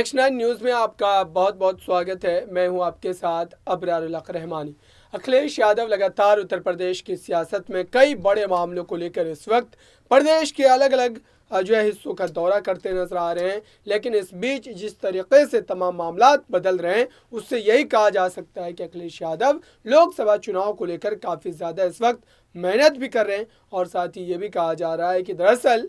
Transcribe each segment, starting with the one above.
Next 9 news में आपका बहुत बहुत स्वागत है। मैं हूं आपके साथ अबरारुल हक रहमानी। अखिलेश यादव लगातार उत्तर प्रदेश की सियासत में कई बड़े मामलों को लेकर इस वक्त प्रदेश के अलग अलग हिस्सों का दौरा करते नजर आ रहे हैं। लेकिन इस बीच जिस तरीके से तमाम मामलात बदल रहे हैं उससे यही कहा जा सकता है कि अखिलेश यादव लोकसभा चुनाव को लेकर काफ़ी ज़्यादा इस वक्त मेहनत भी कर रहे हैं। और साथ ही ये भी कहा जा रहा है कि दरअसल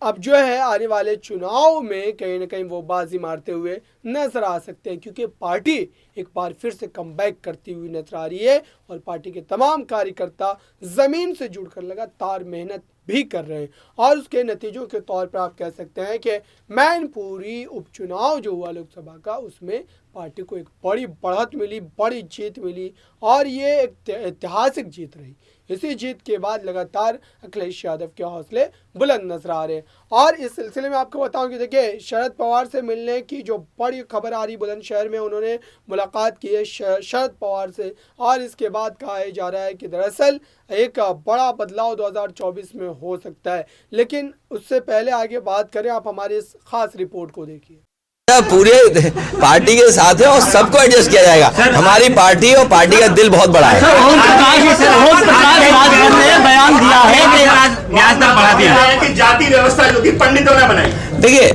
अब आने वाले चुनाव में कहीं ना कहीं वो बाजी मारते हुए नजर आ सकते हैं, क्योंकि पार्टी एक बार फिर से कमबैक करती हुई नजर आ रही है और पार्टी के तमाम कार्यकर्ता ज़मीन से जुड़कर लगातार मेहनत भी कर रहे हैं। और उसके नतीजों के तौर पर आप कह सकते हैं कि मैनपुरी उपचुनाव जो हुआ लोकसभा का, उसमें पार्टी को एक बड़ी बढ़त मिली, बड़ी जीत मिली और ये एक ऐतिहासिक जीत रही। इसी जीत के बाद लगातार अखिलेश यादव के हौसले बुलंद नजर आ रहे हैं। और इस सिलसिले में आपको बताऊं कि देखिए, शरद पवार से मिलने की जो बड़ी खबर आ रही, बुलंदशहर में उन्होंने मुलाकात की है शरद पवार से। और इसके बाद कहा जा रहा है कि दरअसल एक बड़ा बदलाव 2024 में हो सकता है। लेकिन उससे पहले आगे बात करें, आप हमारी इस खास रिपोर्ट को देखिए। पूरे पार्टी के साथ है और सबको एडजस्ट किया जाएगा। हमारी पार्टी और पार्टी का दिल बहुत बड़ा है। बयान दिया है कि ब्याज दर बढ़ा दिया है कि जाति व्यवस्था जो थी पंडितों ने बनाई। देखिए,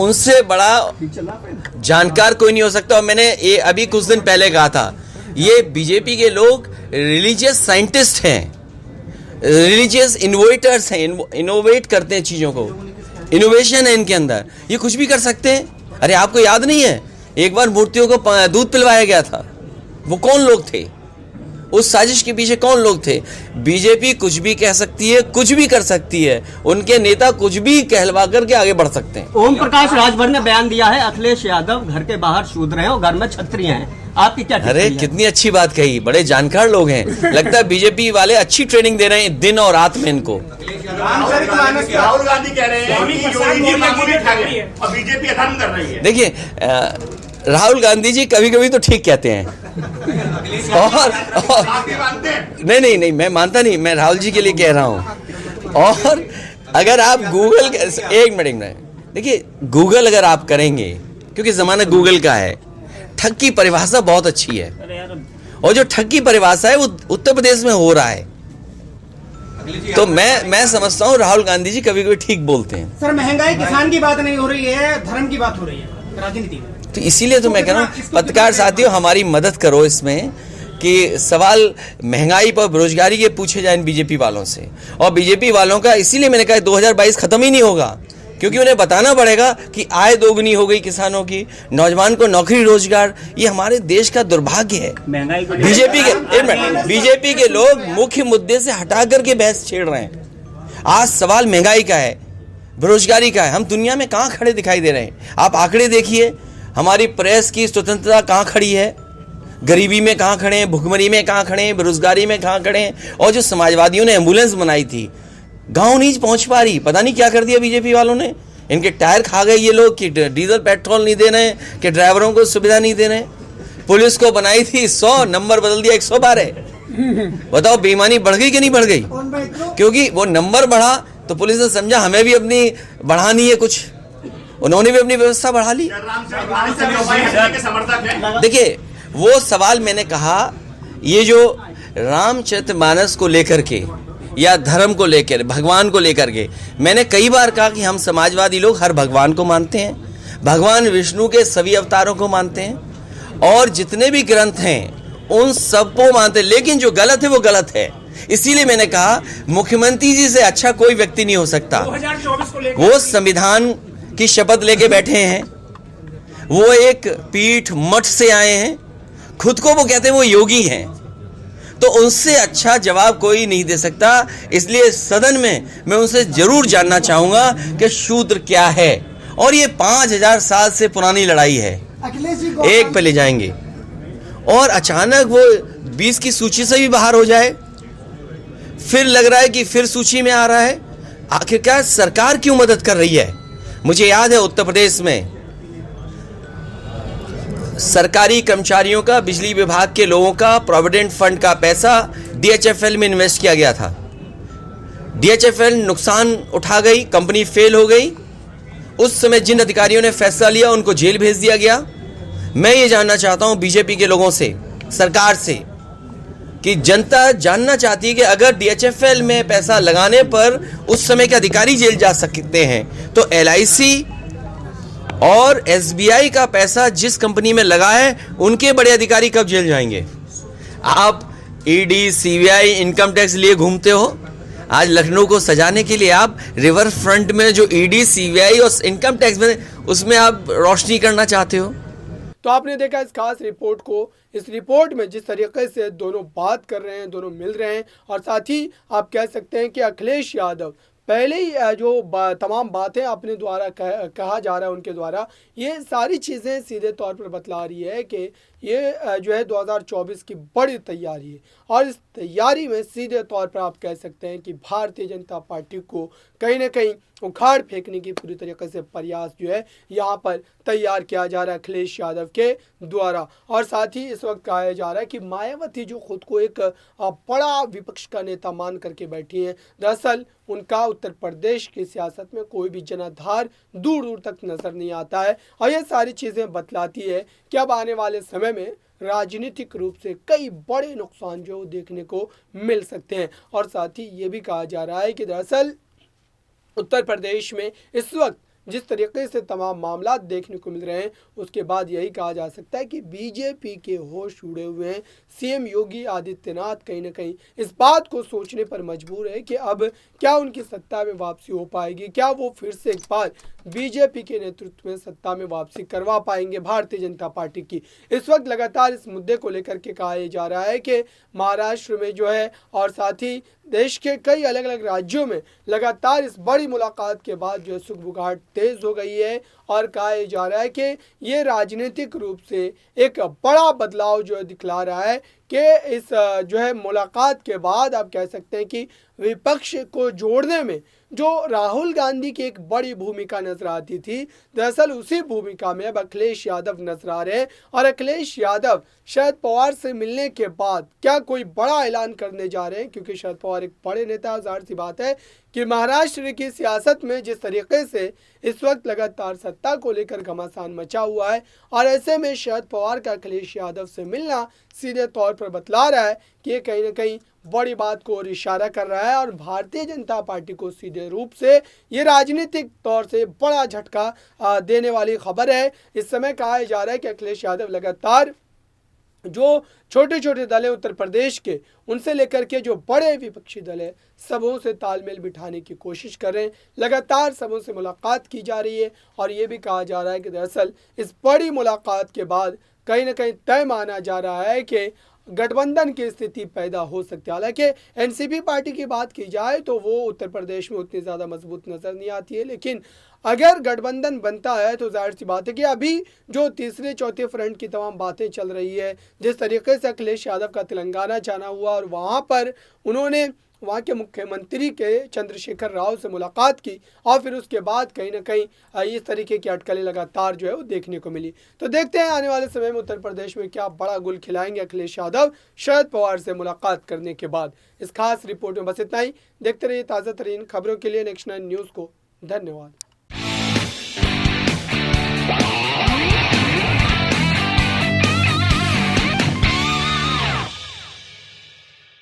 उनसे बड़ा जानकार कोई नहीं हो सकता। और मैंने ये अभी कुछ दिन पहले कहा था, ये बीजेपी के लोग रिलीजियस साइंटिस्ट हैं, रिलीजियस इनोवेटर्स हैं, इनोवेट करते हैं चीजों को, इनोवेशन है इनके अंदर, ये कुछ भी कर सकते हैं। अरे आपको याद नहीं है, एक बार मूर्तियों को दूध पिलवाया गया था, वो कौन लोग थे? उस साजिश के पीछे कौन लोग थे? बीजेपी कुछ भी कह सकती है, कुछ भी कर सकती है, उनके नेता कुछ भी कहलवा करके आगे बढ़ सकते हैं। ओम प्रकाश राजभर ने बयान दिया है, अखिलेश यादव घर के बाहर शूद्र हैं और घर में क्षत्रिय हैं। आपकी क्या? अरे कितनी अच्छी बात कही, बड़े जानकार लोग हैं। लगता है बीजेपी वाले अच्छी ट्रेनिंग दे रहे हैं दिन और रात में इनको। राहुल गांधी कह रहे हैं कि बीजेपी अधर्म कर रही है। देखिए, राहुल गांधी जी कभी कभी तो ठीक कहते हैं और नहीं, मैं मानता नहीं, मैं राहुल जी के लिए कह रहा हूं। और अगर आप गूगल, एक मिनट, देखिए गूगल अगर आप करेंगे, क्योंकि जमाना गूगल का है, ठग की परिभाषा बहुत अच्छी है। और जो ठग की परिभाषा है वो उत्तर प्रदेश में हो रहा है। तो मैं समझता हूँ राहुल गांधी जी कभी कभी ठीक बोलते हैं। सर, महंगाई किसान की बात नहीं हो रही है, धर्म की बात हो रही है राजनीति में। तो इसीलिए तो मैं कह रहा हूँ, पत्रकार साथियों हमारी मदद करो इसमें कि सवाल महंगाई पर, बेरोजगारी के पूछे जाए बीजेपी वालों से। और बीजेपी वालों का इसीलिए मैंने कहा 2022 खत्म ही नहीं होगा, क्योंकि उन्हें बताना पड़ेगा कि आय दोगुनी हो गई किसानों की, नौजवान को नौकरी रोजगार। ये हमारे देश का दुर्भाग्य है। बीजेपी के लोग मुख्य मुद्दे से हटा करके बहस छेड़ रहे हैं। आज सवाल महंगाई का है, बेरोजगारी का है। हम दुनिया में कहाँ खड़े दिखाई दे रहे हैं? आप आंकड़े देखिए, हमारी प्रेस की स्वतंत्रता कहाँ खड़ी है, गरीबी में कहाँ खड़े हैं, भुखमरी में कहाँ खड़े हैं, बेरोजगारी में कहाँ खड़े हैं। और जो समाजवादियों ने एम्बुलेंस बनाई थी, गांव नहीं पहुंच पा रही। पता नहीं क्या कर दिया बीजेपी वालों ने, इनके टायर खा गए ये लोग कि डीजल पेट्रोल नहीं दे रहे, कि ड्राइवरों को सुविधा नहीं दे रहे। पुलिस को बनाई थी 100, नंबर बदल दिया 112। बताओ बेईमानी बढ़ गई कि नहीं बढ़ गई? क्योंकि वो नंबर बढ़ा तो पुलिस ने समझा हमें भी अपनी बढ़ानी है कुछ, उन्होंने भी अपनी व्यवस्था बढ़ा ली। देखिए, वो सवाल मैंने कहा, ये जो रामचरितमानस को लेकर के या धर्म को लेकर, भगवान को लेकर के, मैंने कई बार कहा कि हम समाजवादी लोग हर भगवान को मानते हैं, भगवान विष्णु के सभी अवतारों को मानते हैं और जितने भी ग्रंथ हैं उन सबको मानते हैं। लेकिन जो गलत है वो गलत है। इसीलिए मैंने कहा मुख्यमंत्री जी से अच्छा कोई व्यक्ति नहीं हो सकता। वो संविधान की शपथ लेके बैठे हैं, वो एक पीठ मठ से आए हैं, खुद को वो कहते हैं वो योगी हैं, तो उनसे अच्छा जवाब कोई नहीं दे सकता। इसलिए सदन में मैं उनसे जरूर जानना चाहूंगा कि शूद्र क्या है। और ये 5000 साल से पुरानी लड़ाई है, एक पे ले जाएंगे और अचानक वो 20 की सूची से भी बाहर हो जाए, फिर लग रहा है कि फिर सूची में आ रहा है। आखिरकार सरकार क्यों मदद कर रही है? मुझे याद है उत्तर प्रदेश में सरकारी कर्मचारियों का, बिजली विभाग के लोगों का, प्रोविडेंट फंड का पैसा डीएचएफएल में इन्वेस्ट किया गया था। डीएचएफएल नुकसान उठा गई, कंपनी फेल हो गई उस समय जिन अधिकारियों ने फैसला लिया उनको जेल भेज दिया गया। मैं ये जानना चाहता हूं बीजेपी के लोगों से, सरकार से, कि जनता जानना चाहती है कि अगर डीएचएफएल में पैसा लगाने पर उस समय के अधिकारी जेल जा सकते हैं, तो एलआईसी और एसबीआई का पैसा जिस कंपनी में लगा है उनके बड़े अधिकारी कब जेल जाएंगे? आप ईडी, सीबीआई, इनकम टैक्स लिए घूमते हो। आज लखनऊ को सजाने के लिए आप रिवर फ्रंट में जो ईडी, सीबीआई और इनकम टैक्स में उसमें आप रोशनी करना चाहते हो। तो आपने देखा इस खास रिपोर्ट को। इस रिपोर्ट में जिस तरीके से दोनों बात कर रहे हैं, दोनों मिल रहे हैं, और साथ ही आप कह सकते हैं कि अखिलेश यादव पहले ही जो तमाम बातें अपने द्वारा कहा जा रहा है उनके द्वारा, ये सारी चीज़ें सीधे तौर पर बतला रही है कि ये जो है 2024 की बड़ी तैयारी है। और इस तैयारी में सीधे तौर पर आप कह सकते हैं कि भारतीय जनता पार्टी को कहीं ना कहीं उखाड़ फेंकने की पूरी तरीके से प्रयास जो है यहाँ पर तैयार किया जा रहा है अखिलेश यादव के द्वारा। और साथ ही इस वक्त कहा जा रहा है कि मायावती जो खुद को एक बड़ा विपक्ष का नेता मान करके बैठी हैं, दरअसल उनका उत्तर प्रदेश की सियासत में कोई भी जनाधार दूर दूर तक नजर नहीं आता है। और ये सारी चीज़ें बतलाती है कि अब आने वाले समय में राजनीतिक रूप से कई बड़े नुकसान जो देखने को मिल सकते हैं। और साथ ही ये भी कहा जा रहा है कि दरअसल उत्तर प्रदेश में इस वक्त जिस तरीके से तमाम मामला देखने को मिल रहे हैं, उसके बाद यही कहा जा सकता है कि बीजेपी के होश उड़े हुए हैं। सीएम योगी आदित्यनाथ कहीं ना कहीं इस बात को सोचने पर मजबूर है कि अब क्या उनकी सत्ता में वापसी हो पाएगी, क्या वो फिर से एक बार बीजेपी के नेतृत्व में सत्ता में वापसी करवा पाएंगे भारतीय जनता पार्टी की। इस वक्त लगातार इस मुद्दे को लेकर के कहा जा रहा है कि महाराष्ट्र में जो है और साथ ही देश के कई अलग अलग राज्यों में लगातार इस बड़ी मुलाकात के बाद जो है सुगबुगाहट तेज हो गई है। और कहा जा रहा है कि ये राजनीतिक रूप से एक बड़ा बदलाव जो है दिखला रहा है कि इस जो है मुलाकात के बाद आप कह सकते हैं कि विपक्ष को जोड़ने में जो राहुल गांधी की एक बड़ी भूमिका नजर आती थी, दरअसल उसी भूमिका में अब अखिलेश यादव नजर आ रहे हैं। और अखिलेश यादव शरद पवार से मिलने के बाद क्या कोई बड़ा ऐलान करने जा रहे हैं, क्योंकि शरद पवार एक बड़े नेता, जाहिर सी बात है कि महाराष्ट्र की सियासत में जिस तरीके से इस वक्त लगातार सत्ता को लेकर घमासान मचा हुआ है, और ऐसे में शरद पवार का अखिलेश यादव से मिलना सीधे तौर पर बतला रहा है कि ये कहीं ना कहीं बड़ी बात को और इशारा कर रहा है। और भारतीय जनता पार्टी को सीधे रूप से ये राजनीतिक तौर से बड़ा झटका देने वाली खबर है। इस समय कहा जा रहा है कि अखिलेश यादव लगातार जो छोटे छोटे दल है उत्तर प्रदेश के, उनसे लेकर के जो बड़े विपक्षी दल है, सबों से तालमेल बिठाने की कोशिश कर रहे हैं। लगातार सबों से मुलाकात की जा रही है। और ये भी कहा जा रहा है कि दरअसल इस बड़ी मुलाकात के बाद कहीं ना कहीं तय माना जा रहा है कि गठबंधन की स्थिति पैदा हो सकती है। हालांकि एनसीपी पार्टी की बात की जाए तो वो उत्तर प्रदेश में उतनी ज़्यादा मजबूत नज़र नहीं आती है, लेकिन अगर गठबंधन बनता है तो जाहिर सी बात है कि अभी जो तीसरे चौथे फ्रंट की तमाम बातें चल रही है, जिस तरीके से अखिलेश यादव का तेलंगाना जाना हुआ और वहाँ पर उन्होंने वहाँ के मुख्यमंत्री के चंद्रशेखर राव से मुलाकात की, और फिर उसके बाद कहीं ना कहीं इस तरीके की अटकलें लगातार जो है वो देखने को मिली। तो देखते हैं आने वाले समय में उत्तर प्रदेश में क्या बड़ा गुल खिलाएंगे अखिलेश यादव शरद पवार से मुलाकात करने के बाद। इस खास रिपोर्ट में बस इतना ही। देखते रहिए ताज़ा तरीन खबरों के लिए नेक्स्ट 9 न्यूज़ को। धन्यवाद।